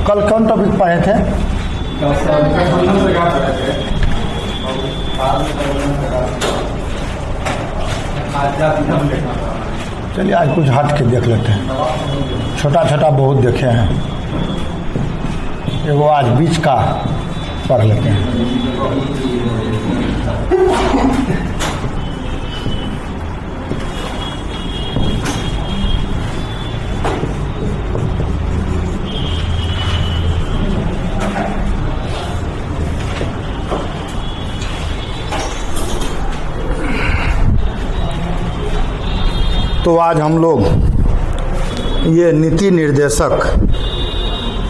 कल कौन टॉपिक पढ़े थे? चलिए आज कुछ हट के देख लेते हैं। छोटा छोटा बहुत देखे हैं, वो आज बीच का पढ़ लेते हैं। तो आज हम लोग ये नीति निर्देशक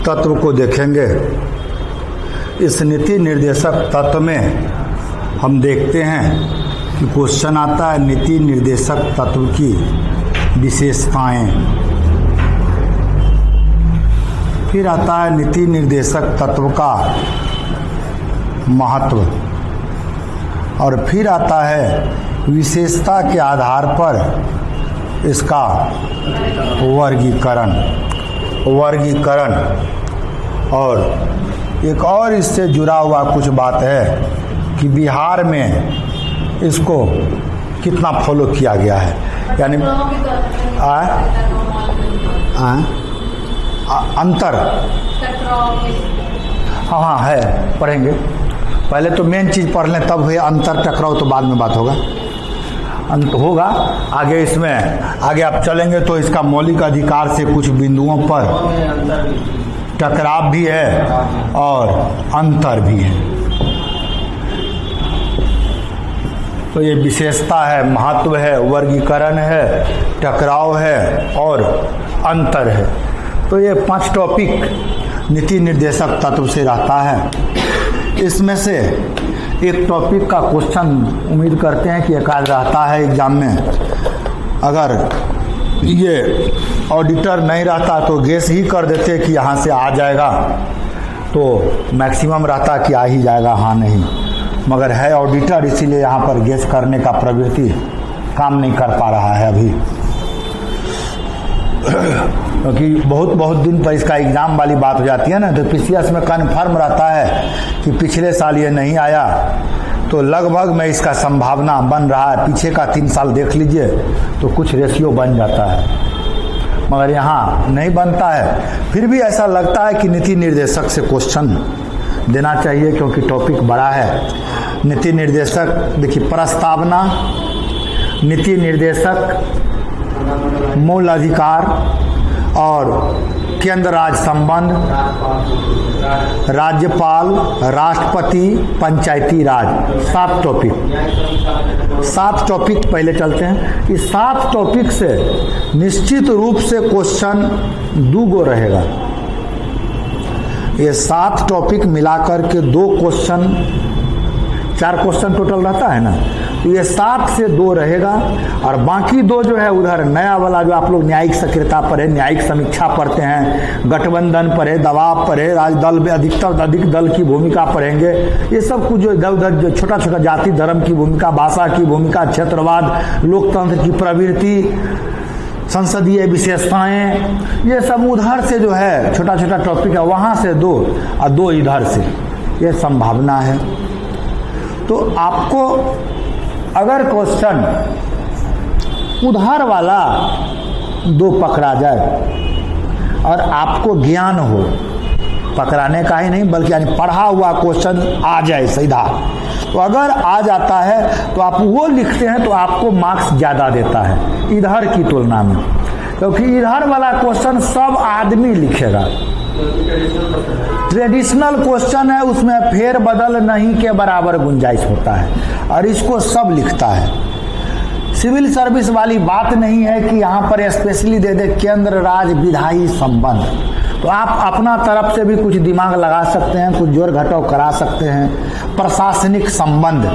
तत्व को देखेंगे। इस नीति निर्देशक तत्व में हम देखते हैं कि क्वेश्चन आता है नीति निर्देशक तत्व की विशेषताएं, फिर आता है नीति निर्देशक तत्व का महत्व, और फिर आता है विशेषता के आधार पर इसका वर्गीकरण। और एक और इससे जुड़ा हुआ कुछ बात है कि बिहार में इसको कितना फॉलो किया गया है, यानी अंतर। हाँ है, पढ़ेंगे। पहले तो मेन चीज़ पढ़ लें, तब हुए अंतर टकराव, तो बाद में बात होगा। अंत होगा आगे। इसमें आगे आप चलेंगे तो इसका मौलिक अधिकार से कुछ बिंदुओं पर टकराव भी है और अंतर भी है। तो ये विशेषता है, महत्व है, वर्गीकरण है, टकराव है और अंतर है। तो ये 5 टॉपिक नीति निर्देशक तत्व से रहता है। इसमें से एक टॉपिक का क्वेश्चन उम्मीद करते हैं कि एक आध रहता है एग्जाम में। अगर ये ऑडिटर नहीं रहता तो गेस ही कर देते कि यहाँ से आ जाएगा, तो मैक्सिमम रहता कि आ ही जाएगा, हाँ नहीं। मगर है ऑडिटर, इसीलिए यहाँ पर गेस करने का प्रवृत्ति काम नहीं कर पा रहा है अभी, क्योंकि बहुत दिन पर इसका एग्ज़ाम वाली बात हो जाती है ना। तो पीसीएस में कन्फर्म रहता है कि पिछले साल ये नहीं आया, तो लगभग में इसका संभावना बन रहा है। पीछे का 3 साल देख लीजिए तो कुछ रेशियो बन जाता है, मगर यहाँ नहीं बनता है। फिर भी ऐसा लगता है कि नीति निर्देशक से क्वेश्चन देना चाहिए, क्योंकि टॉपिक बड़ा है। नीति निर्देशक देखिए, प्रस्तावना, नीति निर्देशक, मूल अधिकार और केंद्र राज्य संबंध, राज्यपाल, राष्ट्रपति, पंचायती राज। 7 टॉपिक पहले चलते हैं। इस 7 टॉपिक से निश्चित रूप से क्वेश्चन 2 गो रहेगा। ये 7 टॉपिक मिलाकर के 2 क्वेश्चन, 4 क्वेश्चन टोटल रहता है ना। तो ये 7 से 2 रहेगा, और बाकी 2 जो है उधर नया वाला, जो आप लोग न्यायिक सक्रियता पर है, न्यायिक समीक्षा पढ़ते हैं, गठबंधन पर है, दबाव पर है, राजदल में अधिक दल की भूमिका पढ़ेंगे। ये सब कुछ जो इधर उधर जो छोटा छोटा जाति धर्म की भूमिका, भाषा की भूमिका, क्षेत्रवाद, लोकतंत्र की प्रवृत्ति, संसदीय विशेषताएं, ये सब उधर से जो है छोटा छोटा टॉपिक है, वहाँ से 2 और 2 इधर से, ये संभावना है। तो आपको अगर क्वेश्चन उधार वाला 2 पकड़ा जाए और आपको ज्ञान हो, पकड़ाने का ही नहीं बल्कि यानी पढ़ा हुआ क्वेश्चन आ जाए सीधा, तो अगर आ जाता है तो आप वो लिखते हैं तो आपको मार्क्स ज़्यादा देता है इधर की तुलना में, क्योंकि इधर वाला क्वेश्चन सब आदमी लिखेगा। ट्रेडिशनल क्वेश्चन है, उसमें फेर बदल नहीं के बराबर गुंजाइश होता है, और इसको सब लिखता है। सिविल सर्विस वाली बात नहीं है कि यहाँ पर स्पेशली दे दे केंद्र राज्य विधायी संबंध, तो आप अपना तरफ से भी कुछ दिमाग लगा सकते हैं, कुछ जोड़ घटाव करा सकते हैं। प्रशासनिक संबंध,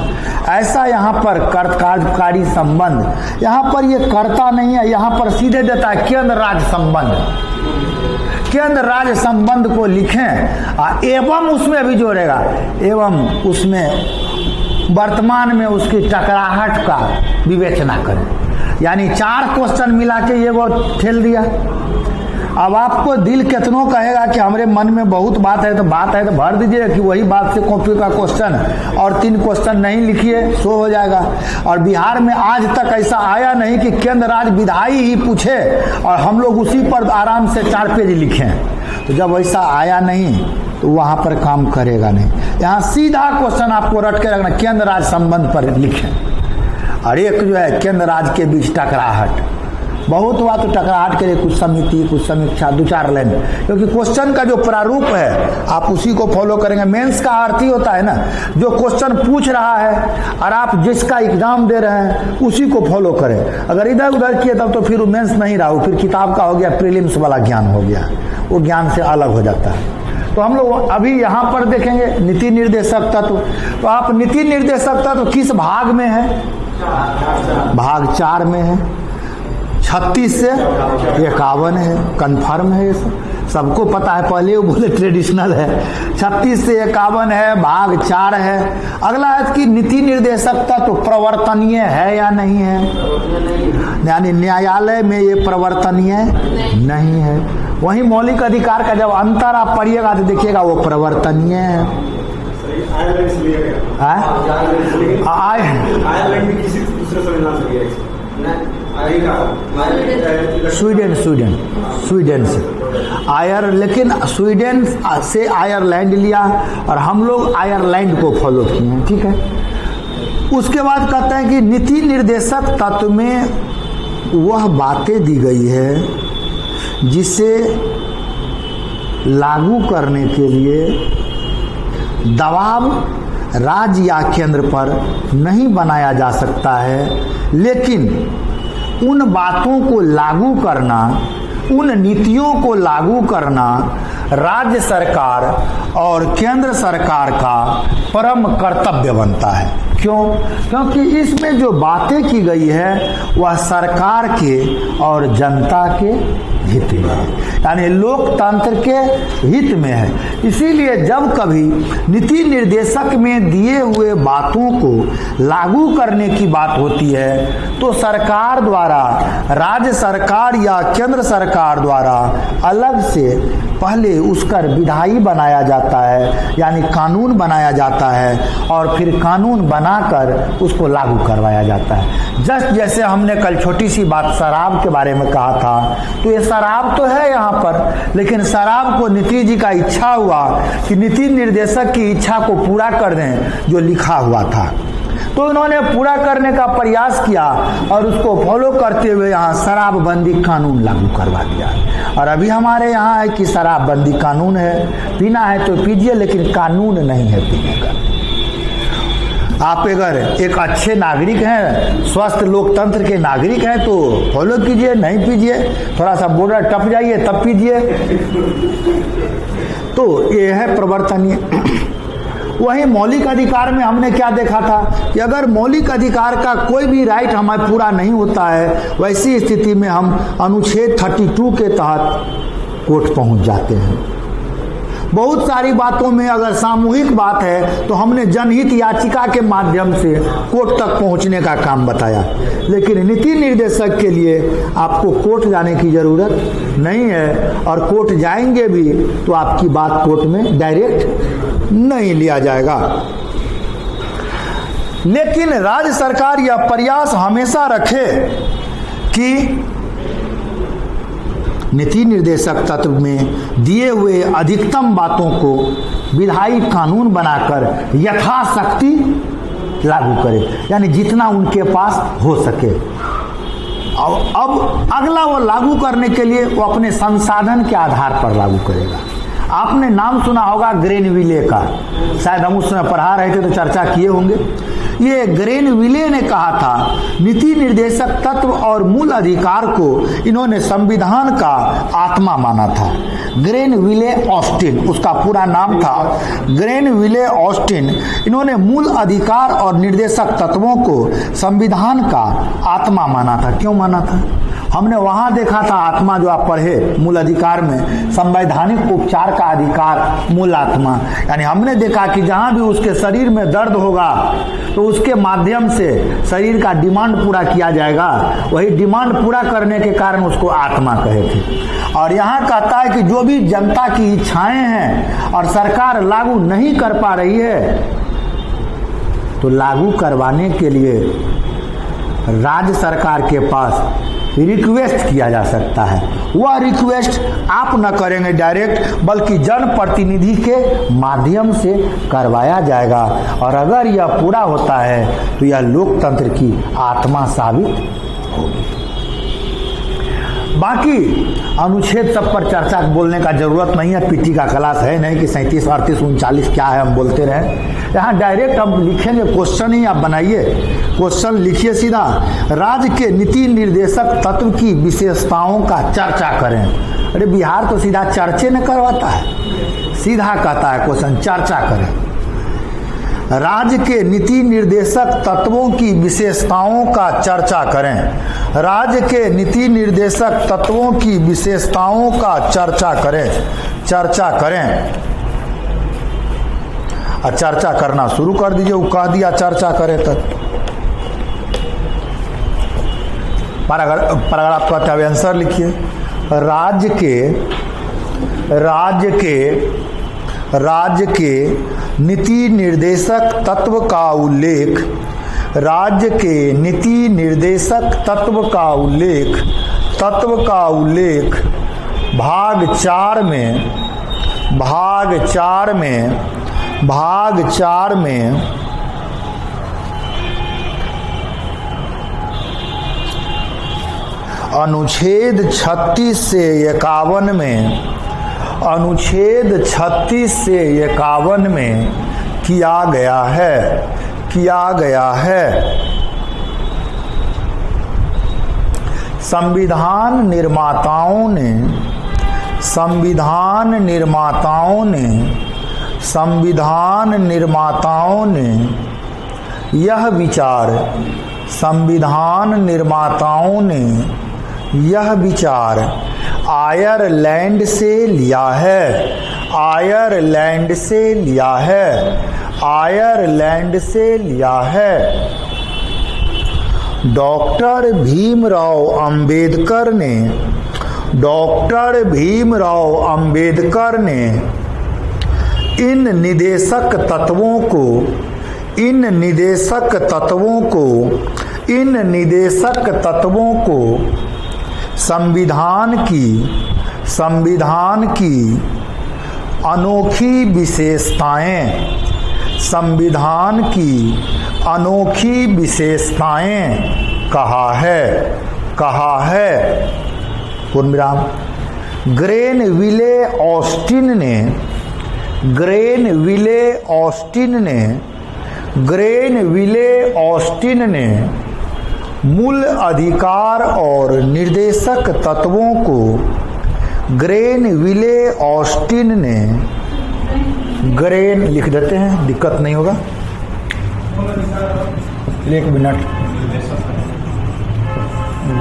ऐसा यहाँ पर कार्यकारी संबंध, यहाँ पर ये करता नहीं है, यहाँ पर सीधे देता है केंद्र राज्य संबंध। केंद्र राज्य संबंध को लिखें एवं उसमें भी जोड़ेगा, एवं उसमें वर्तमान में उसकी टकराहट का विवेचना करें। यानी 4 क्वेश्चन मिला के ये वो ठेल दिया। अब आपको दिल कितनों कहेगा कि हमारे मन में बहुत बात है, तो भर दीजिए कि वही बात से कॉपी का क्वेश्चन और 3 क्वेश्चन नहीं लिखिए, सो हो जाएगा। और बिहार में आज तक ऐसा आया नहीं कि केंद्र राज्य विधायी ही पूछे और हम लोग उसी पर आराम से 4 पेज लिखें। तो जब ऐसा आया नहीं तो वहाँ पर काम करेगा नहीं। यहाँ सीधा क्वेश्चन आपको रट के रखना, केंद्र राज्य संबंध पर लिखें। और एक जो है केंद्र राज्य के बीच टकराहट, बहुत हुआ तो टकराहट के लिए कुछ समिति, कुछ समीक्षा, 2-4 लाइन, क्योंकि क्वेश्चन का जो प्रारूप है आप उसी को फॉलो करेंगे। मेंस का अर्थ ही होता है ना, जो क्वेश्चन पूछ रहा है और आप जिसका एग्जाम दे रहे हैं उसी को फॉलो करें। अगर इधर उधर किए तब तो फिर वो मेंस नहीं रहा, फिर किताब का हो गया, प्रीलिम्स वाला ज्ञान हो गया, वो ज्ञान से अलग हो जाता है। तो हम लोग अभी यहाँ पर देखेंगे नीति निर्देशक तत्व। तो आप नीति निर्देशक तत्व किस भाग में है? भाग 4 में है। 36 से 51 है, कन्फर्म है, ये सबको पता है। पहले वो बोले ट्रेडिशनल है। 36 से 51 है, भाग 4 है। अगला है कि नीति निर्देशक तत्व प्रवर्तनीय है या नहीं है, यानी न्यायालय में ये प्रवर्तनीय नहीं है। वहीं मौलिक अधिकार का जब अंतर आप पढ़िएगा तो देखिएगा वो प्रवर्तनीय है। स्वीडन से लेकिन स्वीडन से आयरलैंड लिया और हम लोग आयरलैंड को फॉलो किए हैं, ठीक है। उसके बाद कहते हैं कि नीति निर्देशक तत्व में वह बातें दी गई है जिसे लागू करने के लिए दबाव राज्य या केंद्र पर नहीं बनाया जा सकता है, लेकिन उन बातों को लागू करना, उन नीतियों को लागू करना राज्य सरकार और केंद्र सरकार का परम कर्तव्य बनता है। क्यों? क्योंकि इसमें जो बातें की गई है वह सरकार के और जनता के हित में है, यानी लोकतंत्र के हित में है। इसीलिए जब कभी नीति निर्देशक में दिए हुए बातों को लागू करने की बात होती है तो सरकार द्वारा, राज्य सरकार या केंद्र सरकार द्वारा अलग से पहले उसका विधायी बनाया जाता है, यानी कानून बनाया जाता है और फिर कानून बनाकर उसको लागू करवाया जाता है। जस्ट जैसे हमने कल छोटी सी बात शराब के बारे में कहा था, तो ये शराब तो है यहाँ पर, लेकिन शराब को नीति जी का इच्छा हुआ कि नीति निर्देशक की इच्छा को पूरा कर दें जो लिखा हुआ था, तो इन्होंने पूरा करने का प्रयास किया और उसको फॉलो करते हुए यहाँ शराबबंदी कानून लागू करवा दिया। और अभी हमारे यहाँ है कि शराबबंदी कानून है, पीना है तो पीजिए, लेकिन कानून नहीं है पीने का। आप अगर एक अच्छे नागरिक हैं, स्वस्थ लोकतंत्र के नागरिक हैं तो फॉलो कीजिए, नहीं पीजिए, थोड़ा सा बॉर्डर टप जाइए तब पीजिए। तो ये है प्रवर्तनीय। वहीं मौलिक अधिकार में हमने क्या देखा था कि अगर मौलिक अधिकार का कोई भी राइट हमें पूरा नहीं होता है, वैसी स्थिति में हम अनुच्छेद 32 के तहत कोर्ट पहुंच जाते हैं। बहुत सारी बातों में अगर सामूहिक बात है तो हमने जनहित याचिका के माध्यम से कोर्ट तक पहुंचने का काम बताया, लेकिन नीति निर्देशक के लिए आपको कोर्ट जाने की जरूरत नहीं है, और कोर्ट जाएंगे भी तो आपकी बात कोर्ट में डायरेक्ट नहीं लिया जाएगा। लेकिन राज्य सरकार यह प्रयास हमेशा रखे कि नीति निर्देशक तत्व में दिए हुए अधिकतम बातों को विधायी कानून बनाकर यथाशक्ति लागू करे, यानी जितना उनके पास हो सके। और अब अगला वो लागू करने के लिए वो अपने संसाधन के आधार पर लागू करेगा। आपने नाम सुना होगा ग्रेनविले का, शायद हम उस समय पढ़ा रहे थे तो चर्चा किए होंगे। ये ग्रेनविले ने कहा था नीति निर्देशक तत्व और मूल अधिकार को इन्होंने संविधान का आत्मा माना था। ग्रेनविले ऑस्टिन उसका पूरा नाम था, ग्रेनविले ऑस्टिन। इन्होंने मूल अधिकार और निर्देशक तत्वों को संविधान का आत्मा माना था। क्यों माना था? हमने वहां देखा था आत्मा जो आप पढ़े मूल अधिकार में, संवैधानिक उपचार का अधिकार मूल आत्मा, यानी हमने देखा कि जहां भी उसके शरीर में दर्द होगा तो उसके माध्यम से शरीर का डिमांड पूरा किया जाएगा, वही डिमांड पूरा करने के कारण उसको आत्मा कहे थे। और यहाँ कहता है कि जो भी जनता की इच्छाएं हैं और सरकार लागू नहीं कर पा रही है, तो लागू करवाने के लिए राज्य सरकार के पास रिक्वेस्ट किया जा सकता है। वह रिक्वेस्ट आप न करेंगे डायरेक्ट, बल्कि जनप्रतिनिधि के माध्यम से करवाया जाएगा, और अगर यह पूरा होता है तो यह लोकतंत्र की आत्मा साबित होगी। बाकी अनुच्छेद सब पर चर्चा बोलने का जरूरत नहीं है, पीटी का क्लास है नहीं कि 37, 38, 39 क्या है हम बोलते रहे। यहाँ डायरेक्ट हम लिखेंगे, क्वेश्चन ही आप बनाइए, क्वेश्चन लिखिए सीधा। राज्य के नीति निर्देशक तत्व की विशेषताओं का चर्चा करें। अरे बिहार तो सीधा चर्चे न करवाता है, सीधा कहता है क्वेश्चन चर्चा करें। राज्य के नीति निर्देशक तत्वों की विशेषताओं का चर्चा करें। राज्य के नीति निर्देशक तत्वों की विशेषताओं का चर्चा करें, चर्चा करें। और चर्चा करना शुरू कर दीजिए, वो कह दिया चर्चा करें तक। पैराग्राफ का क्या आंसर लिखिए। राज्य के नीति निर्देशक तत्व का उल्लेख, राज्य के नीति निर्देशक तत्व का उल्लेख भाग 4 में अनुच्छेद 36 से 51 में, अनुच्छेद 36 से 51 में किया गया है। संविधान निर्माताओं ने यह विचार आयरलैंड से लिया है। डॉक्टर भीमराव अंबेडकर ने इन निदेशक तत्वों को संविधान की अनोखी विशेषताएं कहा है। पूर्णविराम। ग्रेनविले ऑस्टिन ने मूल अधिकार और निर्देशक तत्वों को लिख देते हैं, दिक्कत नहीं होगा। 1 मिनट।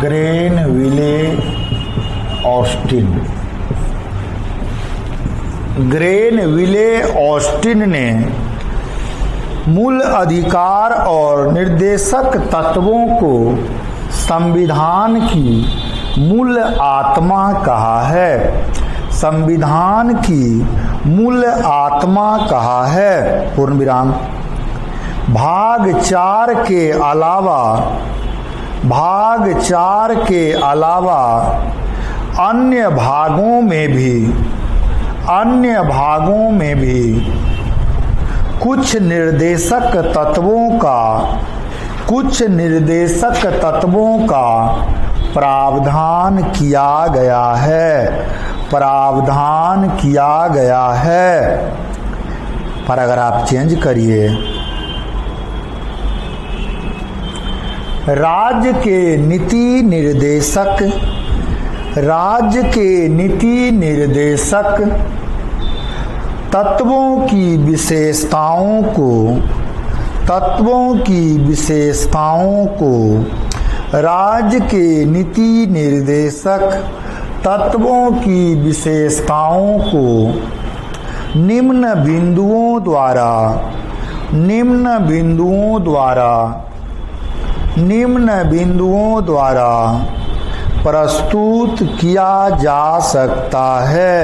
ग्रेनविले ऑस्टिन ने मूल अधिकार और निर्देशक तत्वों को संविधान की मूल आत्मा कहा है। पूर्णविराम। भाग 4 के अलावा अन्य भागों में भी कुछ निर्देशक तत्वों का प्रावधान किया गया है। पैराग्राफ चेंज करिए। राज्य के नीति निर्देशक तत्वों की विशेषताओं को राज्य के नीति निर्देशक तत्वों की विशेषताओं को निम्न बिंदुओं द्वारा प्रस्तुत किया जा सकता है।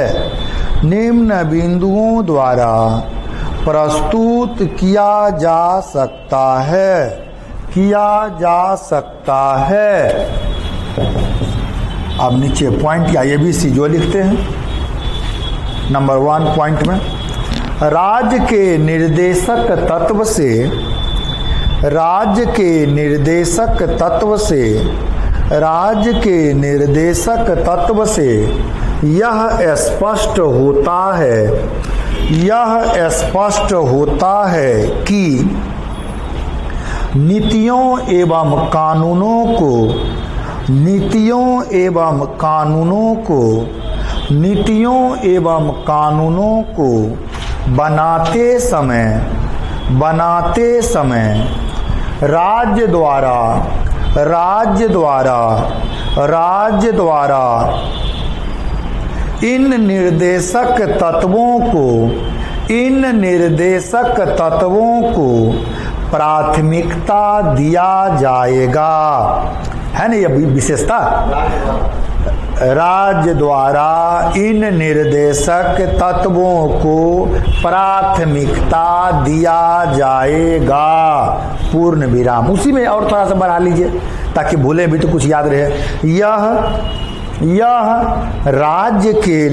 निम्न बिंदुओं द्वारा प्रस्तुत किया जा सकता है। अब नीचे पॉइंट या ABC जो लिखते हैं नंबर 1 पॉइंट में, राज्य के निर्देशक तत्व से यह स्पष्ट होता है कि नीतियों एवं कानूनों को बनाते समय राज्य द्वारा इन निर्देशक तत्वों को प्राथमिकता दिया जाएगा, है ना? यह विशेषता, राज्य द्वारा इन निर्देशक तत्वों को प्राथमिकता दिया जाएगा, पूर्ण विराम। उसी में और थोड़ा सा बढ़ा लीजिए ताकि भूले भी तो कुछ याद रहे। यह राज्य के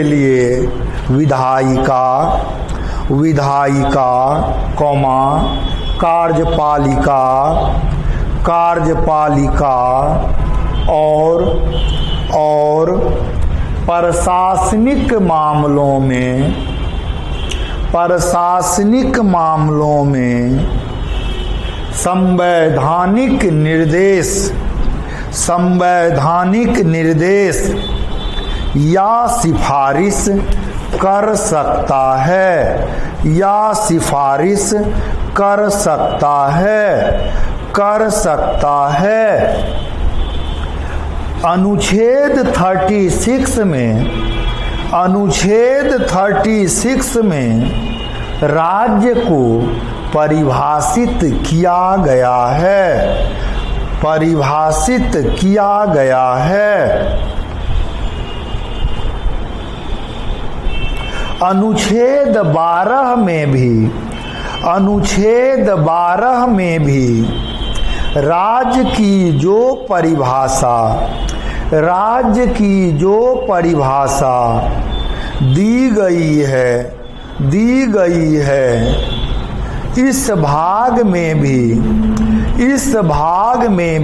लिए विधायिका, कार्यपालिका और प्रशासनिक मामलों में संवैधानिक निर्देश या सिफारिश कर सकता है। अनुच्छेद 36 में राज्य को परिभाषित किया गया है। अनुच्छेद 12 में भी राज्य की जो परिभाषा दी गई है इस भाग में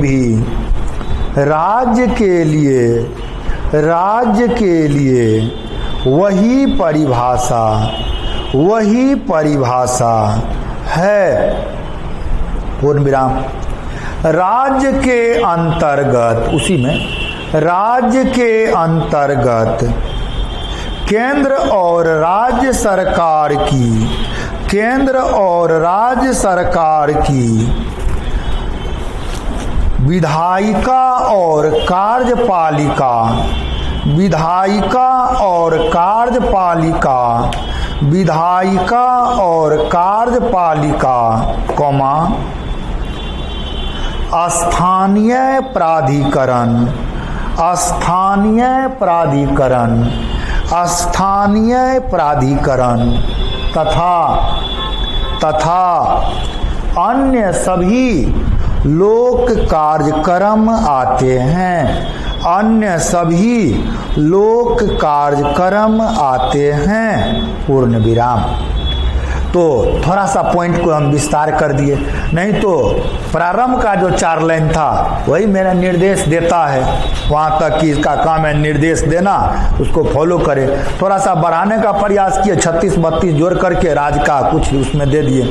भी राज्य के लिए वही परिभाषा है, पूर्ण विराम। राज्य के अंतर्गत केंद्र और राज्य सरकार की विधायिका और कार्यपालिका, स्थानीय प्राधिकरण तथा अन्य सभी लोक कार्यक्रम आते हैं, पूर्ण विराम। तो थोड़ा सा पॉइंट को हम विस्तार कर दिए, नहीं तो प्रारंभ का जो 4 लाइन था वही मेरा निर्देश देता है वहाँ तक कि इसका काम है निर्देश देना, उसको फॉलो करे। थोड़ा सा बढ़ाने का प्रयास किए, 36-32 जोड़ करके राज का कुछ उसमें दे दिए।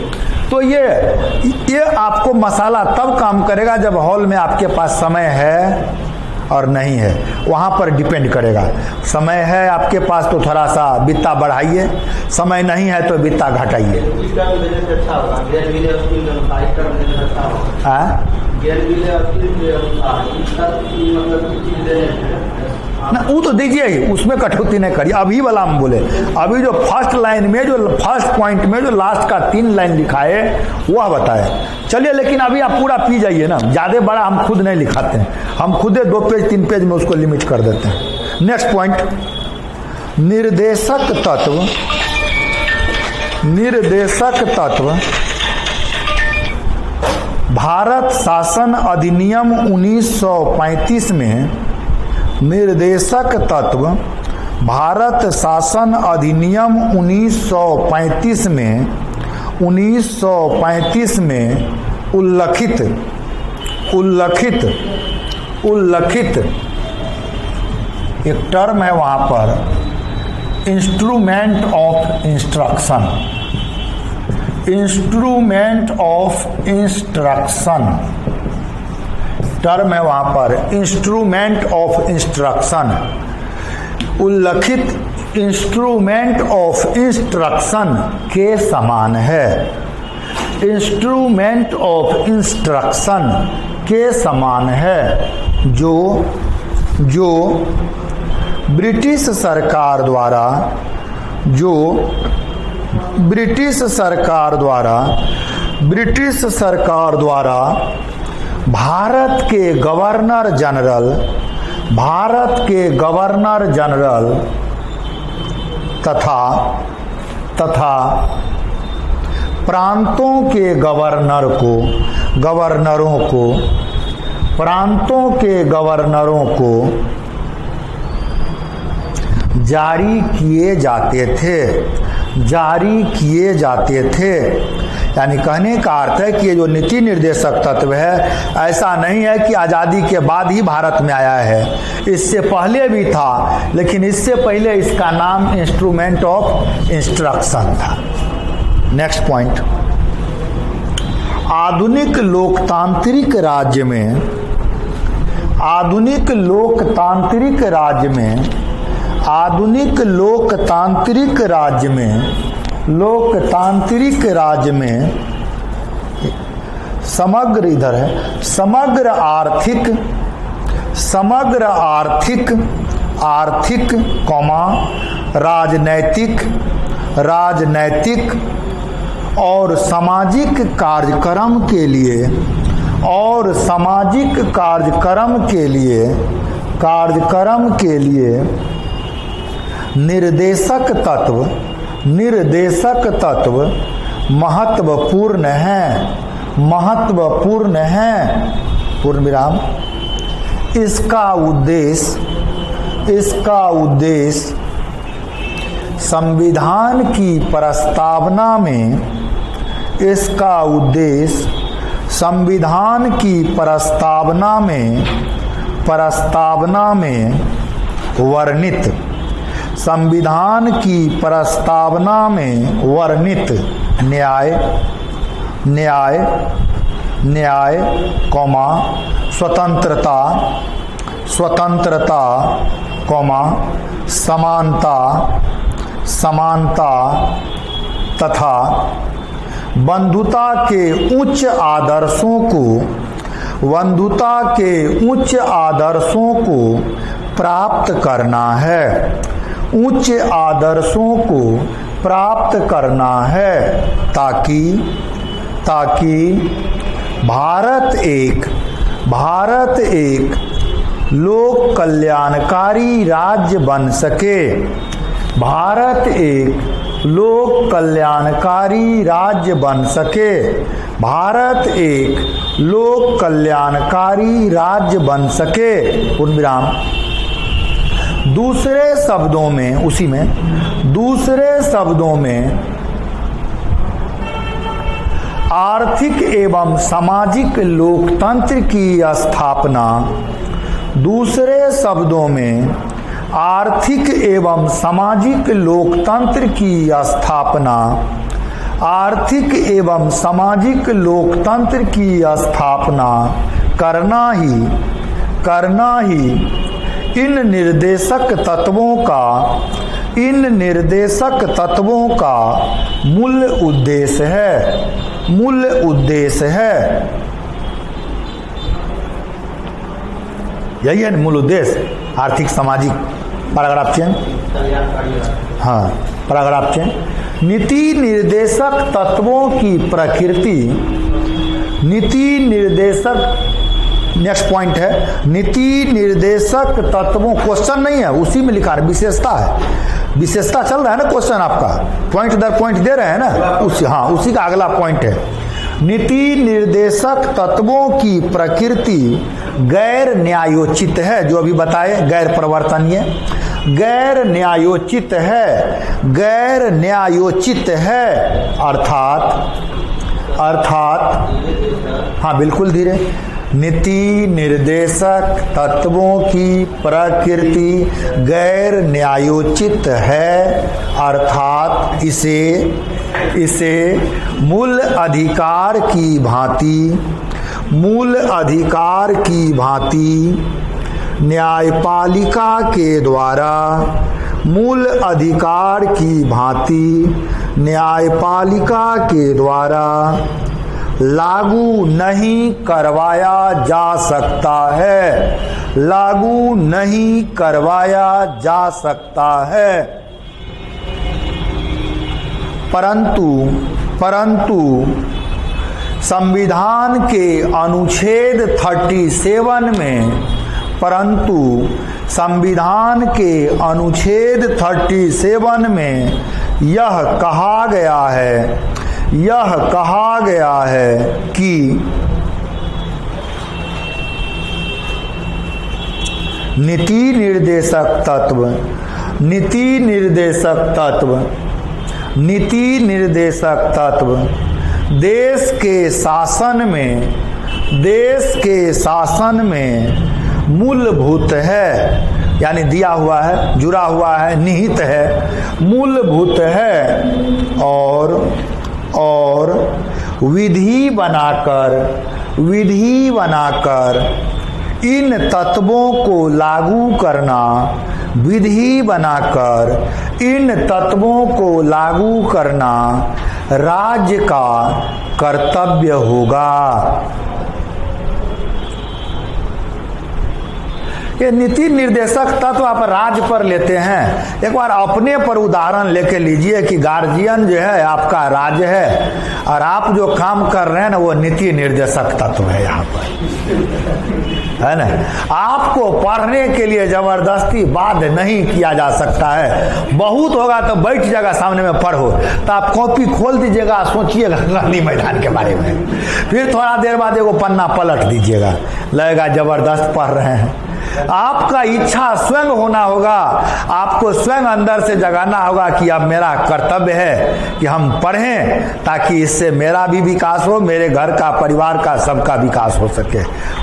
तो ये आपको मसाला तब काम करेगा जब हॉल में आपके पास समय है और नहीं है, वहाँ पर डिपेंड करेगा। समय है आपके पास तो थोड़ा सा बित्ता बढ़ाइए, समय नहीं है तो बित्ता घटाइए। ना वो तो दीजिए ही, उसमें कटौती नहीं करिए। अभी वाला हम बोले, अभी जो फर्स्ट लाइन में, जो फर्स्ट पॉइंट में जो लास्ट का 3 लाइन लिखा है वह बताए। चलिए, लेकिन अभी आप पूरा पी जाइए ना, ज़्यादा बड़ा हम खुद नहीं लिखाते हैं, हम खुद 2 पेज 3 पेज में उसको लिमिट कर देते हैं। नेक्स्ट पॉइंट, निर्देशक तत्व। निर्देशक तत्व भारत शासन अधिनियम 1935 में, निर्देशक तत्व भारत शासन अधिनियम 1935 में उल्लिखित एक टर्म है वहाँ पर, instrument of instruction. Instrument of instruction term है वहाँ पर, इंस्ट्रूमेंट ऑफ इंस्ट्रक्शन। उल्लिखित इंस्ट्रूमेंट ऑफ इंस्ट्रक्शन के समान है। इंस्ट्रूमेंट ऑफ इंस्ट्रक्शन के समान है जो ब्रिटिश सरकार द्वारा भारत के गवर्नर जनरल तथा प्रांतों के गवर्नरों को जारी किए जाते थे। यानी कहने का अर्थ है कि ये जो नीति निर्देशक तत्व है, ऐसा नहीं है कि आज़ादी के बाद ही भारत में आया है, इससे पहले भी था, लेकिन इससे पहले इसका नाम इंस्ट्रूमेंट ऑफ इंस्ट्रक्शन था। नेक्स्ट पॉइंट, आधुनिक लोकतांत्रिक राज्य में समग्र आर्थिक राजनैतिक और सामाजिक कार्यक्रम के लिए निर्देशक तत्व महत्वपूर्ण है। पूर्ण विराम। इसका उद्देश्य संविधान की प्रस्तावना में वर्णित न्याय स्वतंत्रता समानता तथा बंधुता के उच्च आदर्शों को प्राप्त करना है ताकि भारत एक लोक कल्याणकारी राज्य बन सके। भारत एक लोक कल्याणकारी राज्य बन सके। पूर्ण विराम। दूसरे शब्दों में आर्थिक एवं सामाजिक लोकतंत्र की स्थापना करना ही इन निर्देशक तत्वों का मूल उद्देश्य है। यही है मूल उद्देश्य, आर्थिक सामाजिक। पैराग्राफ चेंज, हाँ पैराग्राफ चेंज। नीति निर्देशक तत्वों की प्रकृति, नीति निर्देशक, नेक्स्ट पॉइंट है नीति निर्देशक तत्वों, क्वेश्चन नहीं है, उसी में लिखा है, विशेषता है, विशेषता चल रहा है ना क्वेश्चन आपका, पॉइंट दर पॉइंट दे रहे हैं ना, उसी का अगला पॉइंट है। नीति निर्देशक तत्वों की प्रकृति गैर न्यायोचित है, जो अभी बताए गैर प्रवर्तनीय, गैर न्यायोचित है अर्थात हाँ बिल्कुल धीरे। नीति निर्देशक तत्वों की प्रकृति गैर न्यायोचित है अर्थात इसे मूल अधिकार की भांति न्यायपालिका के द्वारा लागू नहीं करवाया जा सकता है, परंतु संविधान के अनुच्छेद 37 में यह कहा गया है कि नीति निर्देशक तत्व देश के शासन में मूलभूत है, यानी दिया हुआ है, जुड़ा हुआ है, निहित है, मूलभूत है और विधि बनाकर इन तत्वों को लागू करना राज्य का कर्तव्य होगा। ये नीति निर्देशक तत्व आप राज्य पर लेते हैं, एक बार अपने पर उदाहरण लेके लीजिए कि गार्जियन जो है आपका राज्य है और आप जो काम कर रहे हैं ना वो नीति निर्देशक तत्व है यहाँ पर, है ना। आपको पढ़ने के लिए जबरदस्ती बाध्य नहीं किया जा सकता है। बहुत होगा तो बैठ जाएगा सामने में पढ़ो, तो आप कॉपी खोल दीजिएगा, सोचिएगा गांधी मैदान के बारे में, फिर थोड़ा देर बाद एगो पन्ना पलट दीजिएगा, लगेगा जबरदस्त पढ़ रहे हैं। आपका इच्छा स्वयं होना होगा, आपको स्वयं अंदर से जगाना होगा कि अब मेरा कर्तव्य है कि हम पढ़ें ताकि इससे मेरा भी विकास हो, मेरे घर का, परिवार का, सबका विकास हो सके।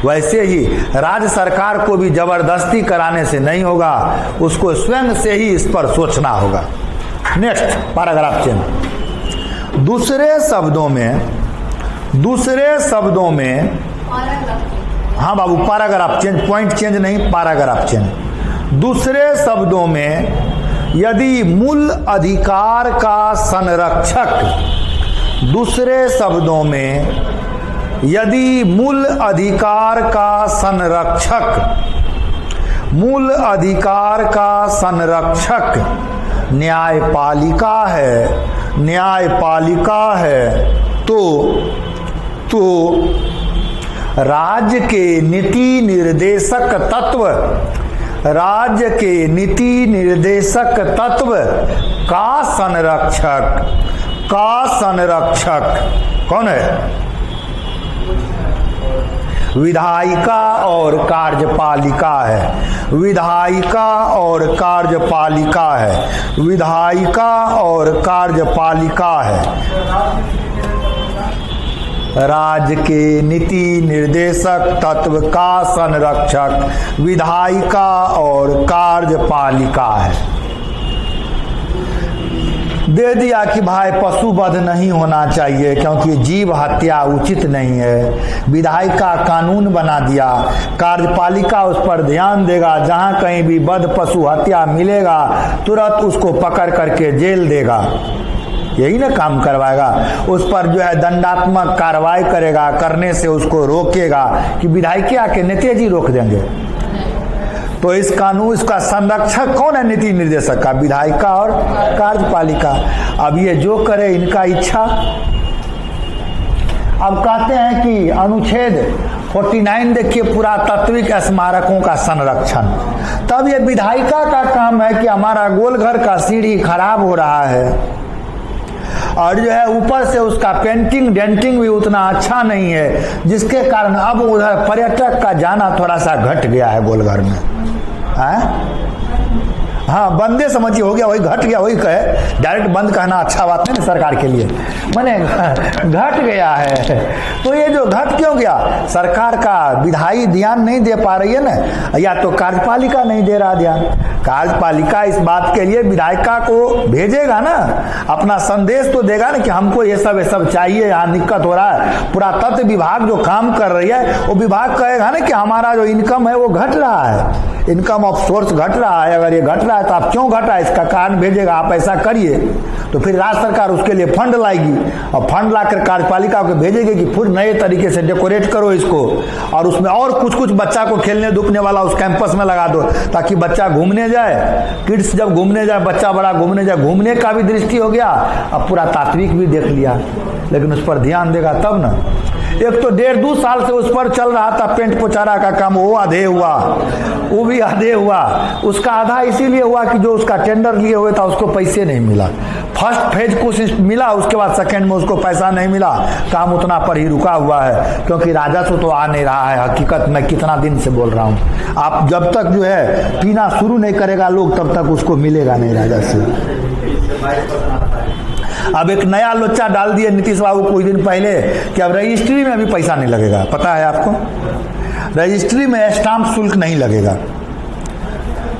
वैसे ही राज्य सरकार को भी जबरदस्ती कराने से नहीं होगा, उसको स्वयं से ही इस पर सोचना होगा। Next paragraph change. दूसरे शब्दों में हाँ बाबू पैराग्राफ चेंज, पॉइंट चेंज नहीं, पैराग्राफ चेंज। दूसरे शब्दों में यदि मूल अधिकार का संरक्षक न्यायपालिका है तो राज्य के नीति निर्देशक तत्व का संरक्षक कौन है? विधायिका और कार्यपालिका है। विधायिका और कार्यपालिका है। राज्य के नीति निर्देशक तत्व का संरक्षक विधायिका और कार्यपालिका है। दे दिया कि भाई पशु वध नहीं होना चाहिए क्योंकि जीव हत्या उचित नहीं है। विधायिका कानून बना दिया, कार्यपालिका उस पर ध्यान देगा, जहां कहीं भी वध पशु हत्या मिलेगा तुरंत उसको पकड़ करके जेल देगा, यही ना काम करवाएगा। उस पर जो है दंडात्मक कार्रवाई करेगा, करने से उसको रोकेगा कि विधायिका के नेता जी रोक देंगे। तो इस कानून, इसका संरक्षक कौन है? नीति निर्देशक का, विधायिका और कार्यपालिका। अब ये जो करे इनका इच्छा। अब कहते हैं कि अनुच्छेद 49 देखिए, पुरातात्विक स्मारकों का संरक्षण। तब ये विधायिका का काम है कि हमारा गोलघर का सीढ़ी खराब हो रहा है और जो है ऊपर से उसका पेंटिंग डेंटिंग भी उतना अच्छा नहीं है, जिसके कारण अब उधर पर्यटक का जाना थोड़ा सा घट गया है गोलघर में। हाँ, बंदे समझिए हो गया, वही घट गया, वही कहे। डायरेक्ट बंद कहना अच्छा बात नहीं सरकार के लिए, माने घट गया है। तो ये जो घट क्यों गया? सरकार का विधायी ध्यान नहीं दे पा रही है ना, या तो कार्यपालिका नहीं दे रहा ध्यान। कार्यपालिका इस बात के लिए विधायिका को भेजेगा ना, अपना संदेश तो देगा ना कि हमको ये सब चाहिए, यहाँ दिक्कत हो रहा है। पुरातत्व विभाग जो काम कर रही है वो विभाग कहेगा ना कि हमारा जो इनकम है वो घट रहा है, इनकम ऑफ सोर्स घट रहा है। अगर ये घट रहा है तो आप क्यों घटा, इसका कारण भेजेगा, आप ऐसा करिए। तो फिर राज्य सरकार उसके लिए फंड लाएगी और फंड लाकर कार्यपालिका को भेजेगी कि फिर नए तरीके से डेकोरेट करो इसको, और उसमें और कुछ बच्चा को खेलने धूपने वाला उस कैंपस में लगा दो, ताकि बच्चा घूमने जाए। किड्स जब घूमने जाए, बच्चा बड़ा घूमने जाए, घूमने का भी दृष्टि हो गया, अब पुरातात्विक भी देख लिया। लेकिन उस पर ध्यान देगा तब ना। एक तो 1.5-2 साल से उस पर चल रहा था पेंट पोचारा का काम, वो आधे हुआ, वो भी आधे हुआ। उसका आधा इसीलिए हुआ कि जो उसका टेंडर लिए हुए था उसको पैसे नहीं मिला। फर्स्ट फेज को मिला, उसके बाद सेकंड में उसको पैसा नहीं मिला, काम उतना पर ही रुका हुआ है, क्योंकि राजस्व तो आ नहीं रहा है। हकीकत मैं कितना दिन से बोल रहा हूँ, आप जब तक जो है पीना शुरू नहीं करेगा लोग, तब तक उसको मिलेगा नहीं राजस्व। अब एक नया लोचा डाल दिया नीतीश बाबू कुछ दिन पहले कि अब रजिस्ट्री में भी पैसा नहीं लगेगा। पता है आपको, रजिस्ट्री में स्टाम्प शुल्क नहीं लगेगा।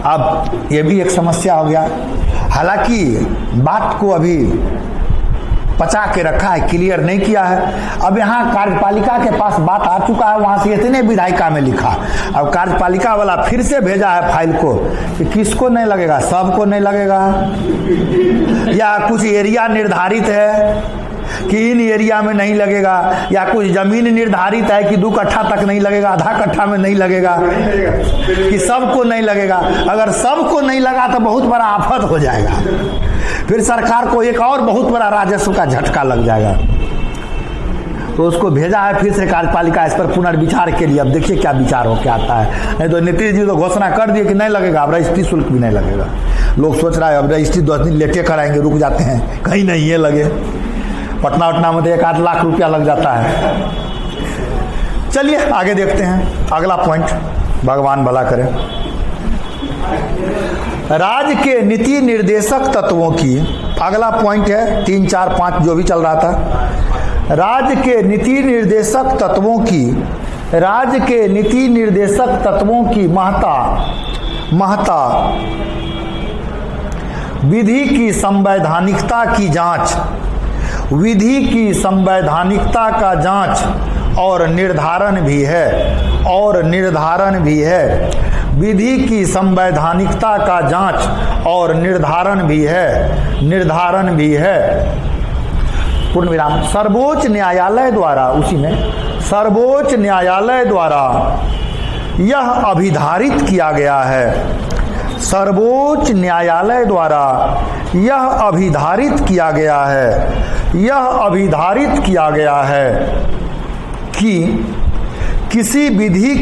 अब ये भी एक समस्या हो गया। हालांकि बात को अभी पचा के रखा है, क्लियर नहीं किया है। अब यहाँ कार्यपालिका के पास बात आ चुका है, वहां से इतने विधायिका में लिखा। अब कार्यपालिका वाला फिर से भेजा है फाइल को कि किसको नहीं लगेगा, सबको नहीं लगेगा, या कुछ एरिया निर्धारित है कि इन एरिया में नहीं लगेगा, या कुछ जमीन निर्धारित है कि 2 कट्ठा तक नहीं लगेगा, आधा कट्ठा में नहीं लगेगा, कि सबको नहीं लगेगा। अगर सबको नहीं लगा तो बहुत बड़ा आफत हो जाएगा, फिर सरकार को एक और बहुत बड़ा राजस्व का झटका लग जाएगा। तो उसको भेजा है फिर से कार्यपालिका इस पर पुनर्विचार के लिए। अब देखिए क्या विचार हो क्या आता है। नहीं तो नीतीश जी तो घोषणा कर दिए कि नहीं लगेगा, अब रजिस्ट्री शुल्क भी नहीं लगेगा। लोग सोच रहा है अब रजिस्ट्री 10 दिन लेटे कराएंगे, रुक जाते हैं, कहीं नहीं ये लगे। पटना उटना में तो 1-8 लाख रुपया लग जाता है। चलिए आगे देखते हैं अगला पॉइंट, भगवान भला करे। राज्य के नीति निर्देशक तत्वों की, अगला पॉइंट है 3, 4, 5 जो भी चल रहा था। राज्य के नीति निर्देशक तत्वों की, राज्य के नीति निर्देशक तत्वों की महत्ता विधि की संवैधानिकता की जांच, विधि की संवैधानिकता का जांच और निर्धारण भी है, और निर्धारण भी है। विधि की संवैधानिकता का जांच और निर्धारण भी है, निर्धारण भी है। पूर्ण विराम। सर्वोच्च न्यायालय द्वारा, उसी में सर्वोच्च न्यायालय द्वारा यह अभिधारित किया गया है, सर्वोच्च न्यायालय द्वारा यह अभिधारित किया गया है, यह अभिधारित किया गया है कि किसी विधि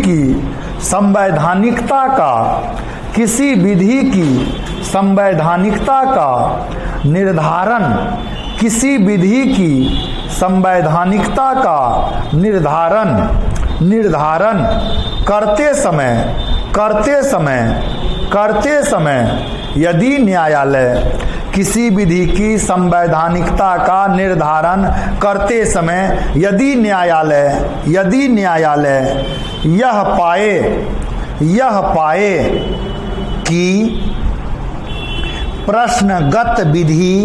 की संवैधानिकता का, किसी विधि की संवैधानिकता का निर्धारण, किसी विधि की संवैधानिकता का निर्धारण करते समय यदि न्यायालय किसी विधि की संवैधानिकता का निर्धारण करते समय यदि न्यायालय यह पाए की प्रश्नगत विधि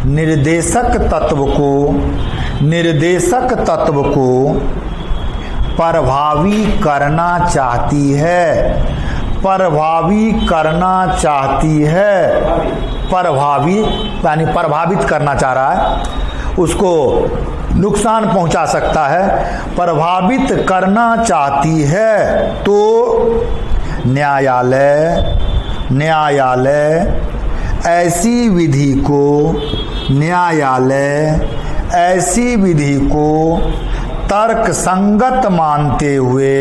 निर्देशक तत्व को प्रभावी करना चाहती है। प्रभावी यानी प्रभावित करना चाह रहा है, उसको नुकसान पहुंचा सकता है, प्रभावित करना चाहती है, तो न्यायालय ऐसी विधि को तर्कसंगत मानते हुए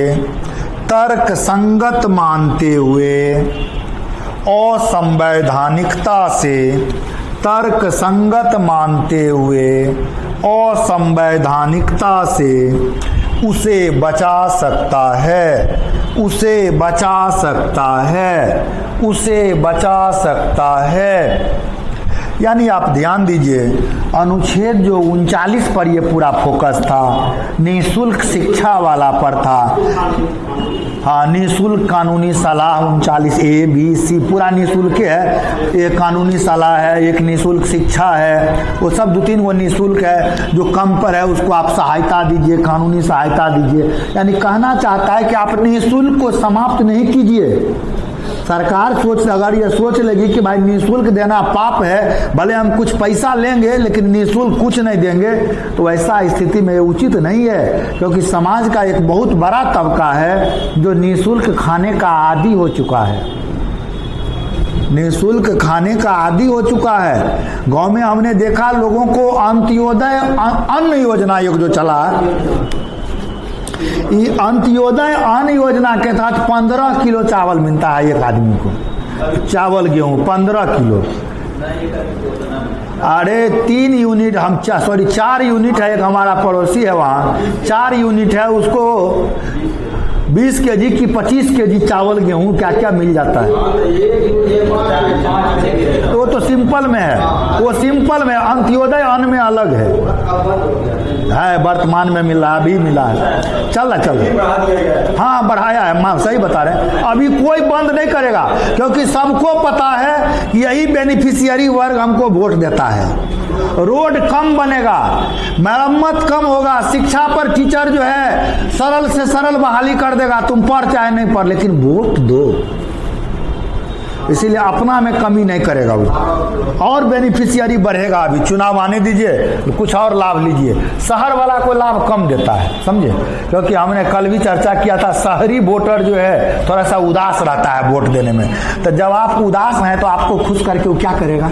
असंवैधानिकता से उसे बचा सकता है। यानी आप ध्यान दीजिए, अनुच्छेद जो 39 पर ये पूरा फोकस था, निःशुल्क शिक्षा वाला पर था। हाँ, निःशुल्क कानूनी सलाह 39A B C पूरा निःशुल्क है। एक कानूनी सलाह है, एक निःशुल्क शिक्षा है, वो सब 2-3 वो निःशुल्क है। जो कम पर है उसको आप सहायता दीजिए, कानूनी सहायता दीजिए। यानी कहना चाहता है कि आप निःशुल्क को समाप्त नहीं कीजिए। सरकार अगर ये सोच लेगी कि भाई निःशुल्क देना पाप है, भले हम कुछ पैसा लेंगे लेकिन निःशुल्क कुछ नहीं देंगे, तो ऐसा स्थिति में उचित नहीं है। क्योंकि समाज का एक बहुत बड़ा तबका है जो निःशुल्क खाने का आदी हो चुका है। गांव में हमने देखा लोगों को अंत्योदय अन्न योजना जो चला, अंत्योदय अन्न योजना के तहत 15 किलो चावल मिलता है एक आदमी को। चावल गेहूं 15 किलो। अरे 4 यूनिट है। एक हमारा पड़ोसी है वहाँ 4 यूनिट है, उसको 20 केजी की 25 केजी चावल गेहूं क्या क्या मिल जाता है। वो तो सिंपल में है, अंत्योदय अन्न में अलग है, वर्तमान में मिला है। चल हाँ, बढ़ाया है, सही बता रहे हैं। अभी कोई बंद नहीं करेगा, क्योंकि सबको पता है कि यही बेनिफिशियरी वर्ग हमको वोट देता है। रोड कम बनेगा, मरम्मत कम होगा, शिक्षा पर टीचर जो है सरल से सरल बहाली कर देगा, तुम पढ़ चाहे नहीं पढ़, लेकिन वोट दो। इसीलिए अपना में कमी नहीं करेगा वो, और बेनिफिशियरी बढ़ेगा। अभी चुनाव आने दीजिए, कुछ और लाभ लीजिए। शहर वाला को लाभ कम देता है, समझे, क्योंकि हमने कल भी चर्चा किया था, शहरी वोटर जो है थोड़ा सा उदास रहता है वोट देने में। तो जब आप उदास हैं तो आपको खुश करके वो क्या करेगा?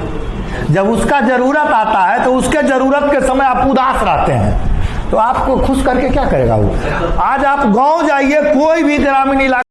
जब उसका जरूरत आता है तो उसके जरूरत के समय आप उदास रहते हैं, तो आपको खुश करके क्या करेगा वो? आज आप गांव जाइए, कोई भी ग्रामीण इलाका